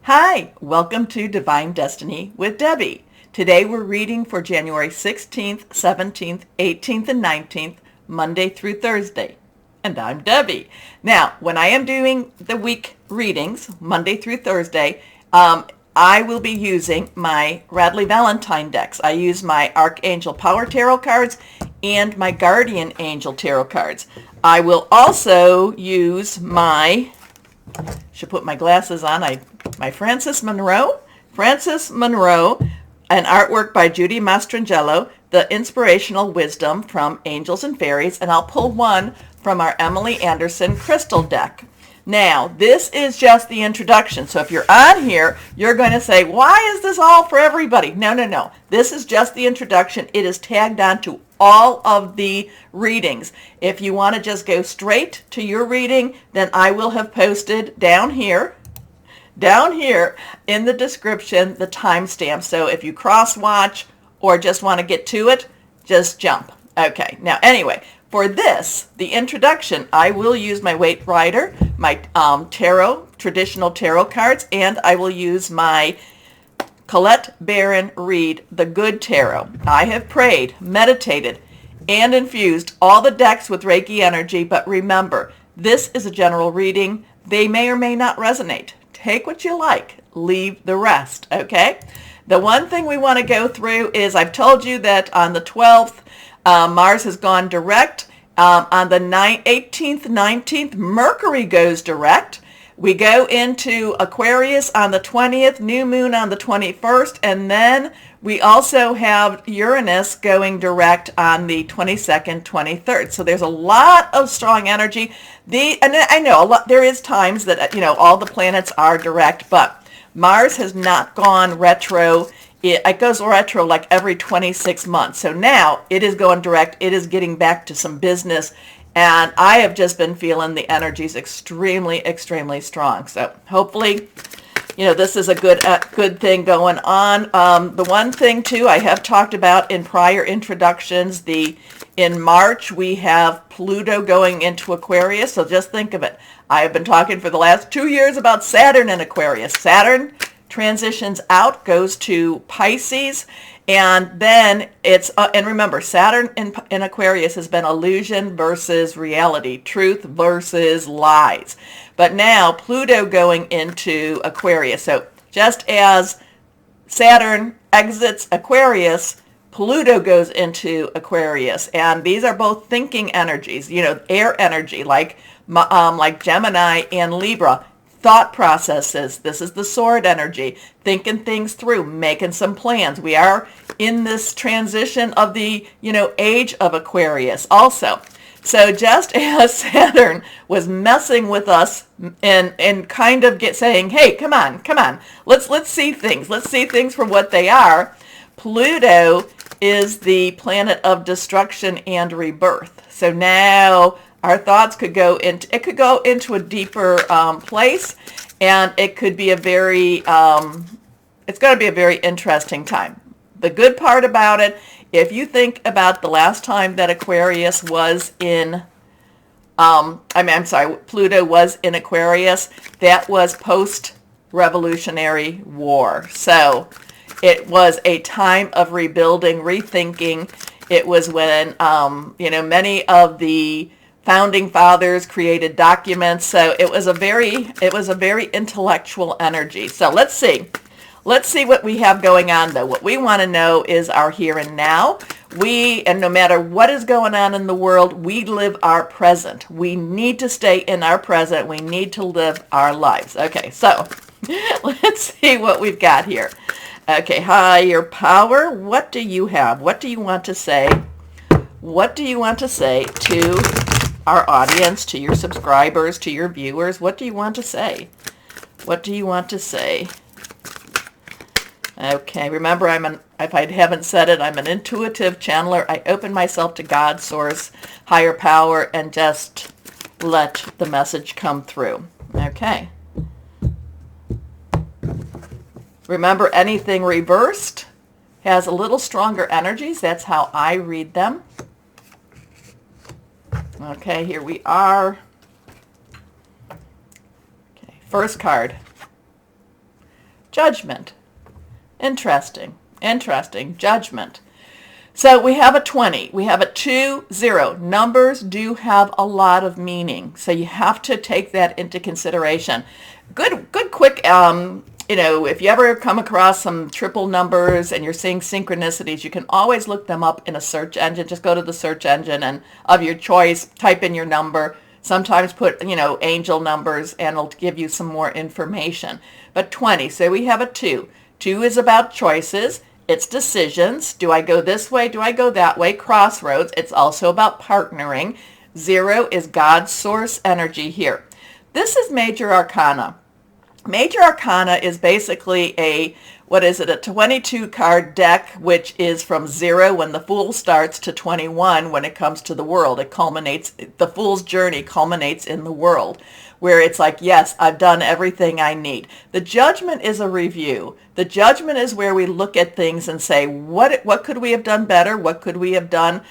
Hi, welcome to Divine Destiny with Debbie. Today we're reading for January 16th, 17th, 18th, and 19th, Monday through Thursday. And I'm Debbie. Now, when I am doing the week readings, Monday through Thursday, I will be using my Radley Valentine decks. I use my Archangel Power Tarot cards and my Guardian Angel Tarot cards. I will also use should put my glasses on, my Frances Monroe, an artwork by Judy Mastrangelo, the Inspirational Wisdom from Angels and Fairies, and I'll pull one from our Emily Anderson Crystal deck. Now, this is just the introduction, so if you're on here, you're going to say, why is this all for everybody? No. This is just the introduction. It is tagged on to all of the readings. If you want to just go straight to your reading, then I will have posted down here in the description the timestamp. So if you cross-watch or just want to get to it, just jump. Okay, now anyway, for this, the introduction, I will use my Waite Rider, my traditional tarot cards, and I will use my Colette Baron Reed, the Good Tarot. I have prayed, meditated, and infused all the decks with Reiki energy, but remember, this is a general reading. They may or may not resonate. Take what you like, leave the rest, okay? The one thing we want to go through is I've told you that on the 12th, Mars has gone direct. On the 18th, 19th, Mercury goes direct. We go into Aquarius on the 20th, new moon on the 21st, and then we also have Uranus going direct on the 22nd, 23rd. So there's a lot of strong energy. And I know there is times that, all the planets are direct, but Mars has not gone retro. It goes retro like every 26 months. So now it is going direct. It is getting back to some business. And I have just been feeling the energies extremely, extremely strong. So hopefully, this is a good thing going on. The one thing, too, I have talked about in prior introductions, in March, we have Pluto going into Aquarius. So just think of it. I have been talking for the last 2 years about Saturn in Aquarius. Saturn transitions out, goes to Pisces, and then and remember, Saturn in Aquarius has been illusion versus reality, truth versus lies. But now Pluto going into Aquarius. So just as Saturn exits Aquarius, Pluto goes into Aquarius, and these are both thinking energies, air energy, like Gemini and Libra. Thought processes. This is the sword energy, thinking things through, making some plans. We are in this transition of the, age of Aquarius also. So just as Saturn was messing with us and kind of saying, hey, come on, let's see things. Let's see things for what they are. Pluto is the planet of destruction and rebirth. So now our thoughts could go into a deeper place, and it could be it's going to be a very interesting time. The good part about it, if you think about the last time that Aquarius was in, Pluto was in Aquarius, that was post-Revolutionary War. So it was a time of rebuilding, rethinking. It was when, many of the founding fathers created documents. So it was a very intellectual energy. So let's see what we have going on, though. What we want to know is our here and now. And no matter what is going on in the world, we live our present. We need to stay in our present. We need to live our lives. Okay, so let's see what we've got here. Okay, higher power, what do you have? What do you want to say? What do you want to say to our audience, to your subscribers, to your viewers? What do you want to say? What do you want to say? Okay, remember, if I haven't said it, I'm an intuitive channeler. I open myself to God, source, higher power, and just let the message come through. Okay. Remember, anything reversed has a little stronger energies. That's how I read them. Okay, here we are. Okay, first card. Judgment. Interesting. Interesting. Judgment. So we have a 20. We have a 2, 0. Numbers do have a lot of meaning. So you have to take that into consideration. Good, quick, if you ever come across some triple numbers and you're seeing synchronicities, you can always look them up in a search engine. Just go to the search engine and of your choice, type in your number. Sometimes put, angel numbers, and it'll give you some more information. But 20, so we have a 2. 2 is about choices. It's decisions. Do I go this way? Do I go that way? Crossroads. It's also about partnering. 0 is God's source energy here. This is Major Arcana. Major Arcana is basically a 22 card deck, which is from 0 when the Fool starts to 21 when it comes to the world. The Fool's journey culminates in the world, where it's like, yes, I've done everything I need. The Judgment is a review. The Judgment is where we look at things and say, what could we have done better? What could we have done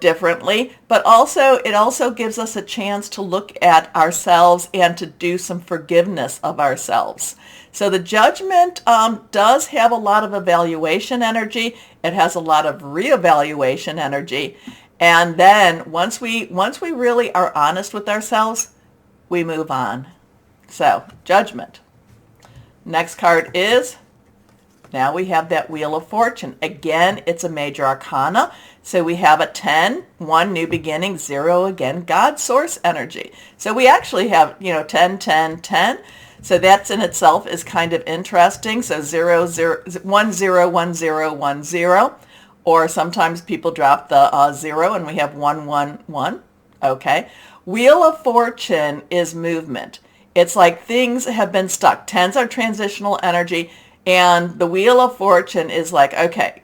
differently? But also, it also gives us a chance to look at ourselves and to do some forgiveness of ourselves. So the Judgment does have a lot of evaluation energy. It has a lot of reevaluation energy. And then once we really are honest with ourselves, we move on. So, Judgment. Next card is, now we have that Wheel of Fortune. Again, it's a Major Arcana. So we have a 10, 1, new beginning, 0, again, God source energy. So we actually have, 10, 10, 10. So that's in itself is kind of interesting. So 0, 0, 1, 0, 1, 0, 1, 0. Or sometimes people drop the 0 and we have 1, 1, 1. Okay. Wheel of Fortune is movement. It's like things have been stuck. 10s are transitional energy, and the Wheel of Fortune is like, okay,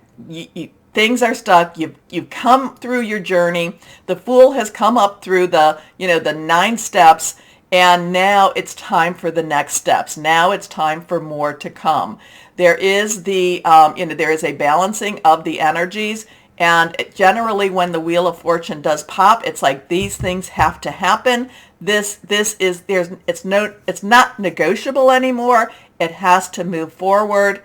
things are stuck. You've come through your journey. The Fool has come up through the 9 steps, and now it's time for the next steps. Now it's time for more to come. There is there is a balancing of the energies. And generally when the Wheel of Fortune does pop, it's like these things have to happen. It's not negotiable anymore. It has to move forward.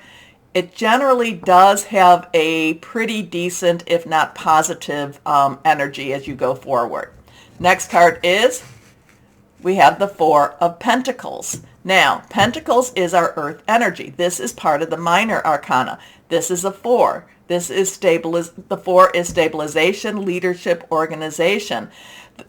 It generally does have a pretty decent, if not positive, energy as you go forward. Next card is, we have the 4 of Pentacles. Now, Pentacles is our earth energy. This is part of the Minor Arcana. This is a 4. This is the 4 is stabilization, leadership, organization.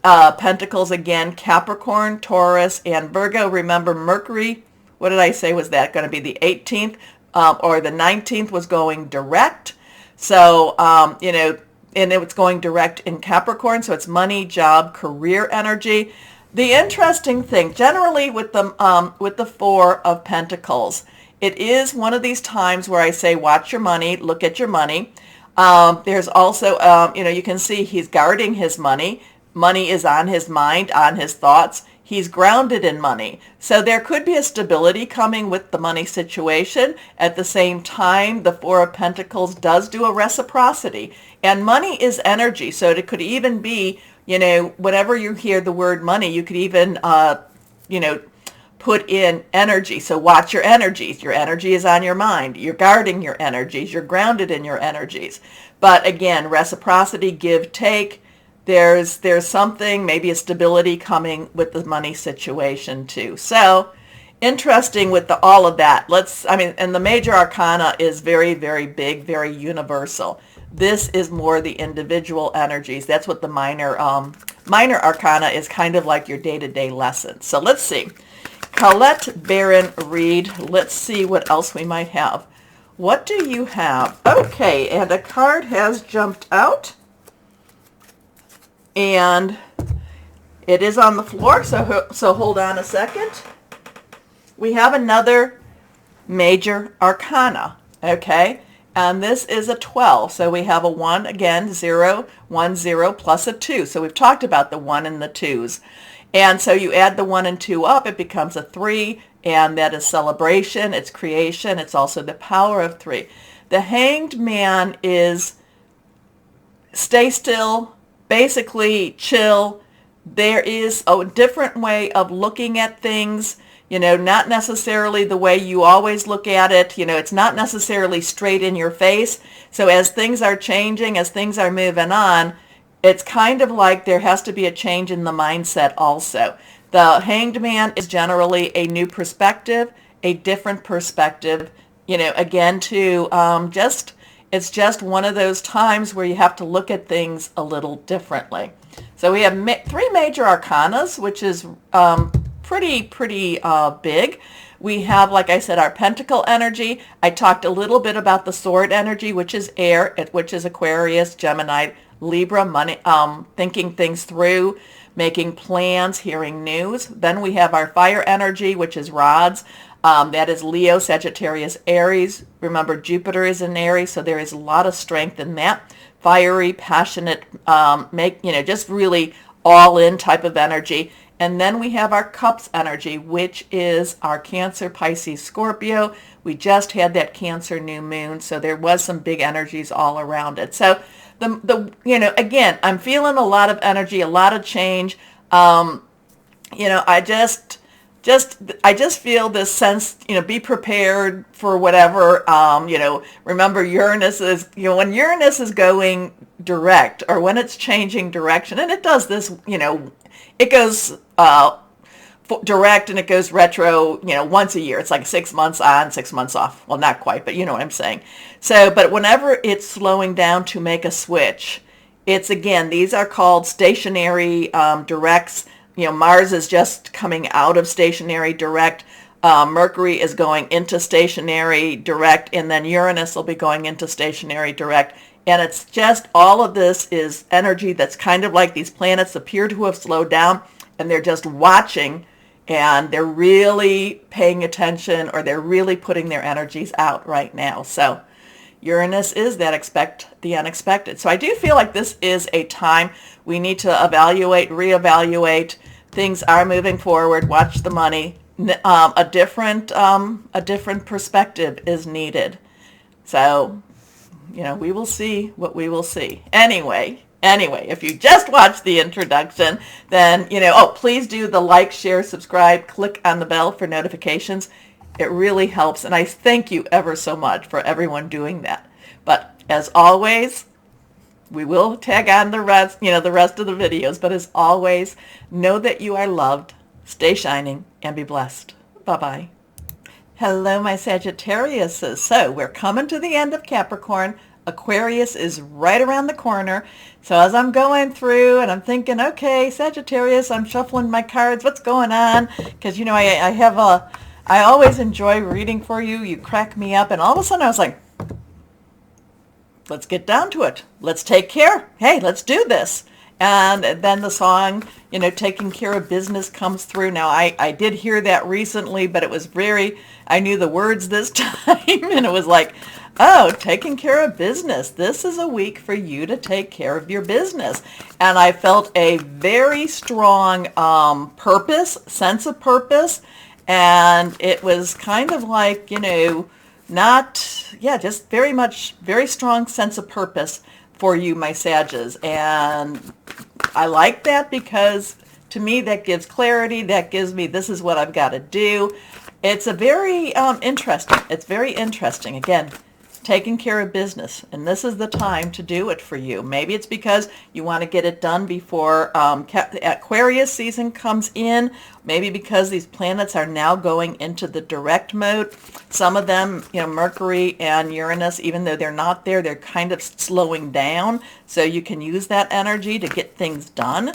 Pentacles again, Capricorn, Taurus, and Virgo. Remember Mercury, what did I say, was that going to be the 18th or the 19th was going direct. So, and it's going direct in Capricorn. So it's money, job, career energy. The interesting thing, generally with the 4 of Pentacles, it is one of these times where I say, watch your money, look at your money. There's also, you can see he's guarding his money. Money is on his mind, on his thoughts. He's grounded in money. So there could be a stability coming with the money situation. At the same time, the 4 of Pentacles does do a reciprocity. And money is energy. So it could even be, whenever you hear the word money, you could even, put in energy. So watch your energies. Your energy is on your mind. You're guarding your energies. You're grounded in your energies. But again, reciprocity, give, take. There's something, maybe a stability coming with the money situation too. So interesting with all of that. And the Major Arcana is very, very big, very universal. This is more the individual energies. That's what the Minor Arcana is, kind of like your day-to-day lesson. So let's see. Colette Barron Reed. Let's see what else we might have. What do you have? Okay, and a card has jumped out. And it is on the floor, so hold on a second. We have another Major Arcana, okay? And this is a 12. So we have a 1, again, 0, 1, 0, plus a 2. So we've talked about the 1 and the 2s. And so you add the 1 and 2 up, it becomes a 3, and that is celebration, it's creation, it's also the power of 3. The Hanged Man is stay still, basically chill. There is a different way of looking at things. not necessarily the way you always look at it. It's not necessarily straight in your face. So as things are changing, as things are moving on, it's kind of like there has to be a change in the mindset also. The Hanged Man is generally a new perspective, a different perspective, again, it's just one of those times where you have to look at things a little differently. So we have three major arcanas, which is pretty big. We have, like I said, our pentacle energy. I talked a little bit about the sword energy, which is air, which is Aquarius, Gemini, Libra, money, thinking things through, making plans, hearing news. Then we have our fire energy, which is rods. That is Leo, Sagittarius, Aries. Remember, Jupiter is in Aries, so there is a lot of strength in that. Fiery, passionate, just really all-in type of energy. And then we have our cups energy, which is our Cancer, Pisces, Scorpio. We just had that Cancer new moon, so there was some big energies all around it. So again, I'm feeling a lot of energy, a lot of change. I just feel this sense, be prepared for whatever, remember Uranus is, when Uranus is going direct or when it's changing direction, and it does this, it goes direct and it goes retro, once a year. It's like 6 months on, 6 months off. Well, not quite, but you know what I'm saying. So, but whenever it's slowing down to make a switch, it's, again, these are called stationary directs. Mars is just coming out of stationary direct. Mercury is going into stationary direct, and then Uranus will be going into stationary direct. And it's just, all of this is energy that's kind of like these planets appear to have slowed down, and they're just watching, and they're really paying attention, or they're really putting their energies out right now. So Uranus is the unexpected. So I do feel like this is a time we need to evaluate, reevaluate. Things are moving forward. Watch the money. A different perspective is needed. So, we will see what we will see. Anyway, if you just watched the introduction, then, please do the like, share, subscribe, click on the bell for notifications. It really helps, and I thank you ever so much for everyone doing that. But as always, we will tag on the rest of the videos, but as always, know that you are loved, stay shining, and be blessed. Bye-bye. Hello, my Sagittariuses. So we're coming to the end of Capricorn. Aquarius is right around the corner. So as I'm going through and I'm thinking, okay, Sagittarius, I'm shuffling my cards. What's going on? Because, I always enjoy reading for you. You crack me up. And all of a sudden I was like, let's get down to it. Let's take care. Hey, let's do this. And then the song, Taking Care of Business comes through. Now, I did hear that recently, but it was I knew the words this time, and it was like, oh, taking care of business. This is a week for you to take care of your business. And I felt a very strong sense of purpose, and it was kind of like, just very strong sense of purpose for you, my Sages. And I like that because to me that gives clarity. That gives me, this is what I've got to do. It's a very interesting. It's very interesting. Again, taking care of business, and this is the time to do it for you. Maybe it's because you want to get it done before Aquarius season comes in. Maybe because these planets are now going into the direct mode. Some of them, Mercury and Uranus, even though they're not there, they're kind of slowing down. So you can use that energy to get things done.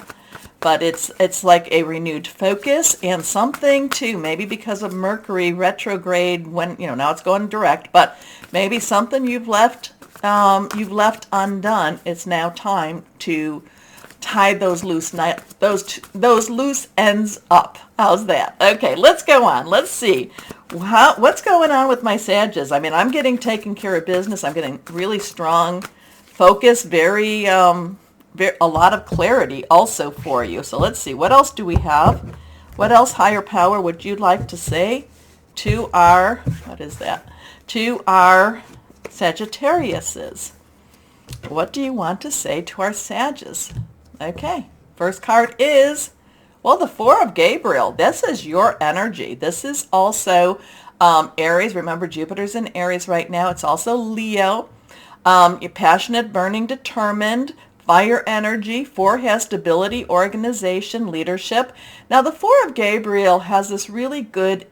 But it's like a renewed focus, and something too, maybe because of Mercury retrograde when, now it's going direct, but maybe something you've left undone. It's now time to tie those loose ends up. How's that? Okay, let's go on. Let's see. What's going on with my Sages? I mean, I'm getting taken care of business. I'm getting really strong focus, a lot of clarity also for you. So let's see. What else do we have? What else, higher power, would you like to say to our, to our Sagittariuses? What do you want to say to our Sages? Okay. First card is Well, the Four of Gabriel, this is your energy. This is also Aries. Remember, Jupiter's in Aries right now. It's also Leo. You're passionate, burning, determined, fire energy. Four has stability, organization, leadership. Now, the Four of Gabriel has this really good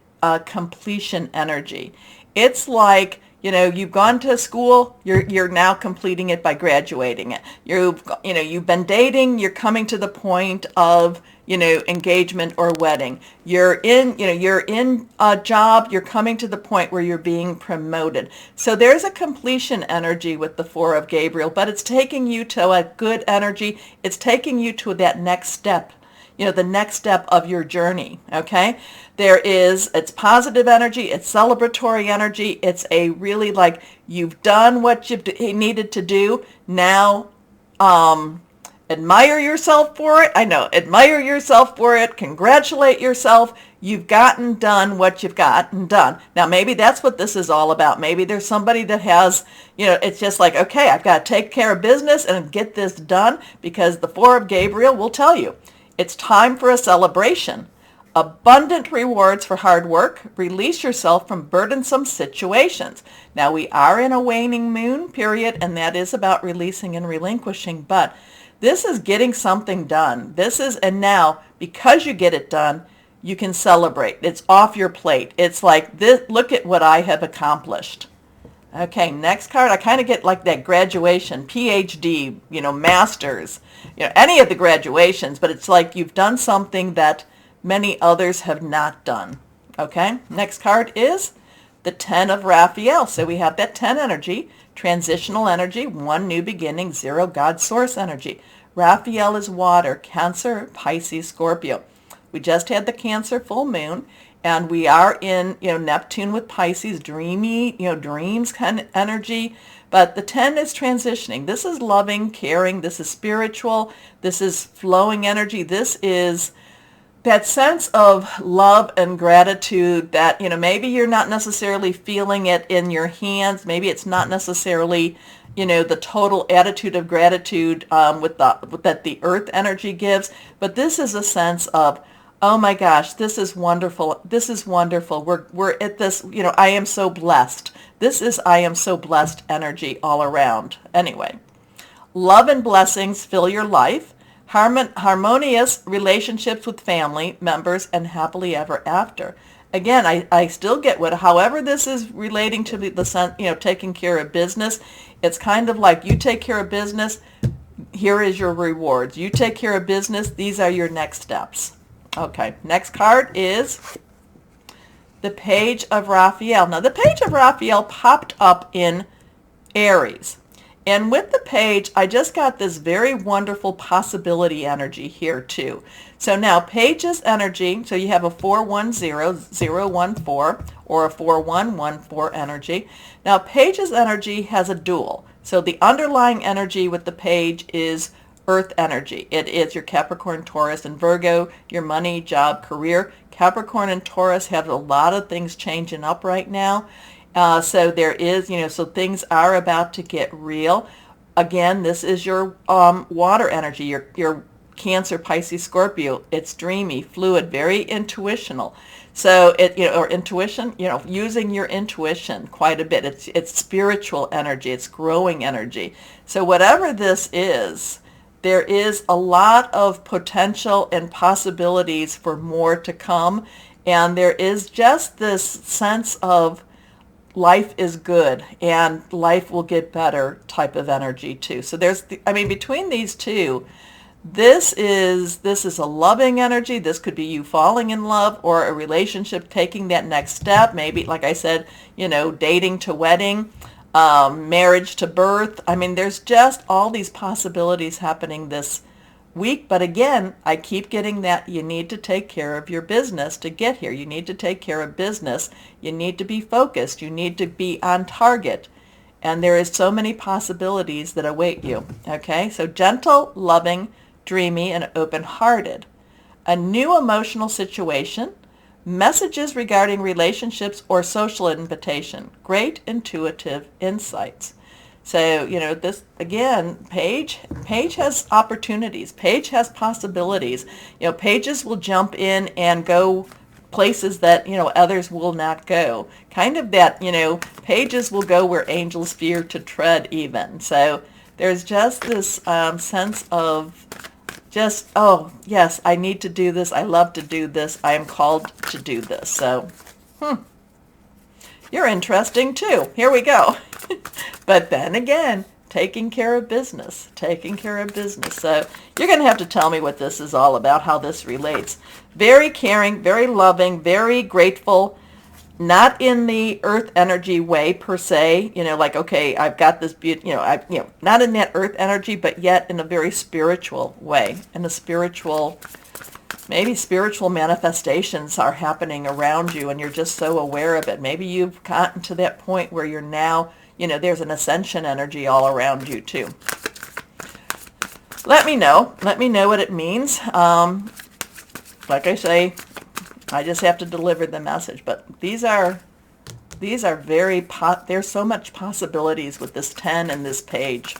completion energy. It's like, you've gone to school, you're now completing it by graduating it. You've been dating, you're coming to the point of, engagement or wedding. You're in a job, you're coming to the point where you're being promoted. So there's a completion energy with the Four of Gabriel, but it's taking you to a good energy. It's taking you to that next step. The next step of your journey, okay? It's positive energy, it's celebratory energy, it's a really like you've done what you needed to do. Now, admire yourself for it. Admire yourself for it, congratulate yourself. You've gotten done what you've gotten done. Now, maybe that's what this is all about. Maybe there's somebody that has, it's just like, okay, I've got to take care of business and get this done, because the Four of Gabriel will tell you, it's time for a celebration. Abundant rewards for hard work. Release yourself from burdensome situations. Now, we are in a waning moon period, and that is about releasing and relinquishing, but this is getting something done. And now, because you get it done, you can celebrate. It's off your plate. It's like, this. Look at what I have accomplished. Okay, next card, I kind of get like that graduation, PhD, master's, any of the graduations, but it's like you've done something that many others have not done. Okay, next card is the 10 of Raphael. So we have that 10 energy, transitional energy, 1 new beginning, 0 God source energy. Raphael is water, Cancer, Pisces, Scorpio. We just had the Cancer full moon. And we are in, Neptune with Pisces, dreamy, dreams kind of energy. But the 10 is transitioning. This is loving, caring. This is spiritual. This is flowing energy. This is that sense of love and gratitude that, maybe you're not necessarily feeling it in your hands. Maybe it's not necessarily, the total attitude of gratitude that the earth energy gives. But this is a sense of, oh my gosh, this is wonderful. This is wonderful. We're at this, I am so blessed. This is I am so blessed energy all around. Anyway, love and blessings fill your life. Harmonious relationships with family members and happily ever after. Again, I still get however this is relating to the taking care of business. It's kind of like you take care of business, here is your rewards. You take care of business, these are your next steps. Okay, next card is the Page of Raphael. Now, the Page of Raphael popped up in Aries. And with the Page, I just got this very wonderful possibility energy here, too. So now, Page's energy, so you have a 410-014 or a 4114 energy. Now, Page's energy has a dual. So the underlying energy with the Page is Earth energy. It is your Capricorn, Taurus, and Virgo, your money, job, career. Capricorn and Taurus have a lot of things changing up right now. So there is, so things are about to get real. Again, this is your water energy, your Cancer, Pisces, Scorpio. It's dreamy, fluid, very intuitional. So or intuition, using your intuition quite a bit. It's spiritual energy. It's growing energy. So whatever this is, there is a lot of potential and possibilities for more to come. And there is just this sense of life is good and life will get better type of energy too. So between these two, this is a loving energy. This could be you falling in love or a relationship taking that next step. Maybe, like I said, dating to wedding. Marriage to birth. There's just all these possibilities happening this week. But again, I keep getting that you need to take care of your business to get here. You need to take care of business. You need to be focused. You need to be on target. And there is so many possibilities that await you. Okay, so gentle, loving, dreamy, and open-hearted. A new emotional situation. Messages regarding relationships or social invitation. Great intuitive insights. So, this, again, Paige has opportunities. Paige has possibilities. Pages will jump in and go places that, others will not go. Kind of that, pages will go where angels fear to tread even. So there's just this sense of just, oh, yes, I need to do this. I love to do this. I am called to do this. So, you're interesting too. Here we go. But then again, taking care of business. So you're going to have to tell me what this is all about, how this relates. Very caring, very loving, very grateful, not in the earth energy way per se, like, okay, I've got this beauty, not in that earth energy, but yet in a very spiritual way, maybe spiritual manifestations are happening around you and you're just so aware of it. Maybe you've gotten to that point where you're now, there's an ascension energy all around you too. Let me know what it means. Like I say, I just have to deliver the message, but these are there's so much possibilities with this 10 and this page.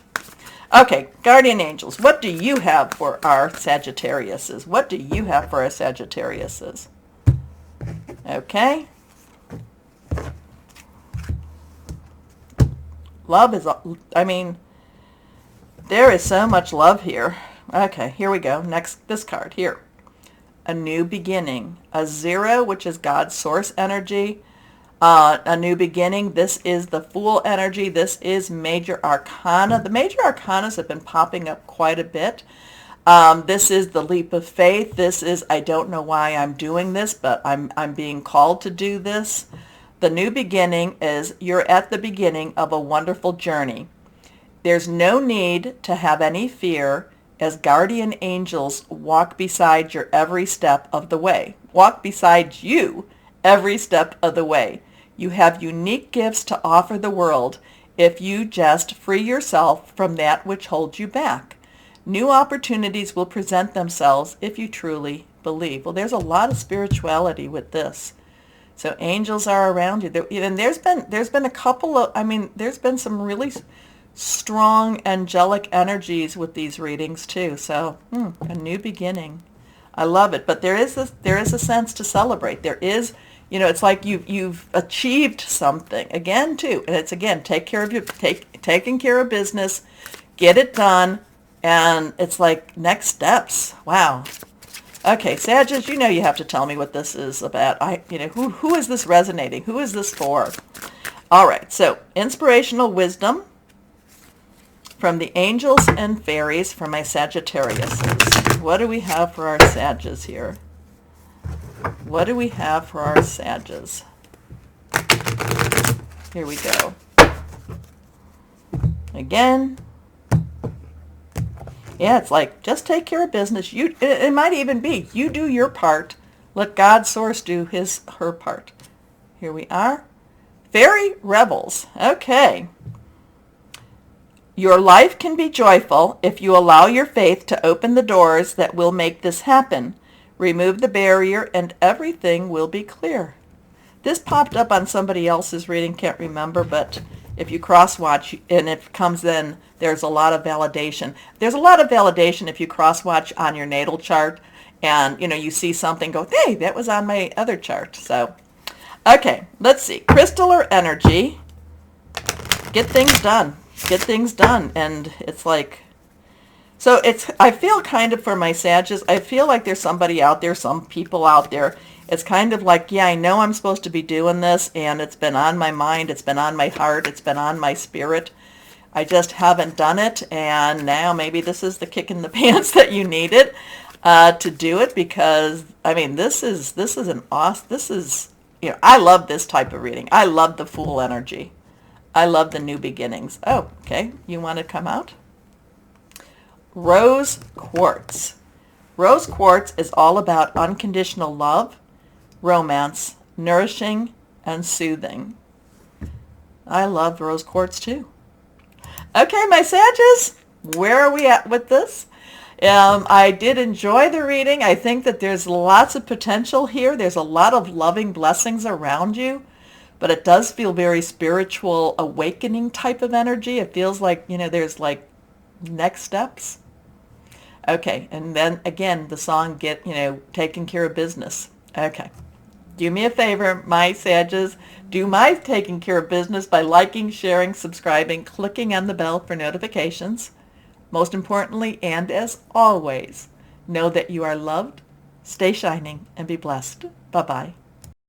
Okay, guardian angels, what do you have for our Sagittariuses? Okay. Love is, there is so much love here. Okay, here we go. Next, this card here. A new beginning. A 0, which is God's source energy. A new beginning. This is the Fool energy. This is major arcana. The major arcanas have been popping up quite a bit. This is the leap of faith. This is, I don't know why I'm doing this, but I'm being called to do this. The new beginning is you're at the beginning of a wonderful journey. There's no need to have any fear as guardian angels walk beside your every step of the way. Walk beside you every step of the way. You have unique gifts to offer the world if you just free yourself from that which holds you back. New opportunities will present themselves if you truly believe. Well, there's a lot of spirituality with this. So angels are around you. And there's been a couple of, there's been some really strong angelic energies with these readings too. So, a new beginning. I love it. But there is a sense to celebrate. There is, it's like you've achieved something again too. And it's again, taking care of business, get it done. And it's like next steps. Wow. Okay, Sagittarius, you have to tell me what this is about. Who is this resonating? Who is this for? All right, so inspirational wisdom from the angels and fairies for my Sagittarius. What do we have for our Sages here? What do we have for our Sages? Here we go. Again. Yeah, it's like, just take care of business. It might even be, you do your part. Let God's source do her part. Here we are. Fairy rebels. Okay. Your life can be joyful if you allow your faith to open the doors that will make this happen. Remove the barrier and everything will be clear. This popped up on somebody else's reading, can't remember, but if you cross-watch and it comes in, there's a lot of validation. There's a lot of validation if you cross-watch on your natal chart and, you see something, go, hey, that was on my other chart. So, okay, let's see. Crystal or energy, get things done. And it's like, so I feel kind of for my Sages, I feel like there's somebody out there, some people out there. It's kind of like, yeah, I know I'm supposed to be doing this, and it's been on my mind, it's been on my heart, it's been on my spirit. I just haven't done it, and now maybe this is the kick in the pants that you needed to do it, because, this is an awesome, I love this type of reading. I love the Fool energy. I love the new beginnings. Oh, okay, you want to come out? Rose quartz. Rose quartz is all about unconditional love, romance, nourishing, and soothing. I love rose quartz too. Okay, my Sages, where are we at with this? I did enjoy the reading. I think that there's lots of potential here. There's a lot of loving blessings around you. but it does feel very spiritual, awakening type of energy. It feels like, there's like next steps. Okay, and then again, the song taking care of business. Okay. Do me a favor, my Sages. Do my taking care of business by liking, sharing, subscribing, clicking on the bell for notifications. Most importantly, and as always, know that you are loved, stay shining, and be blessed. Bye-bye.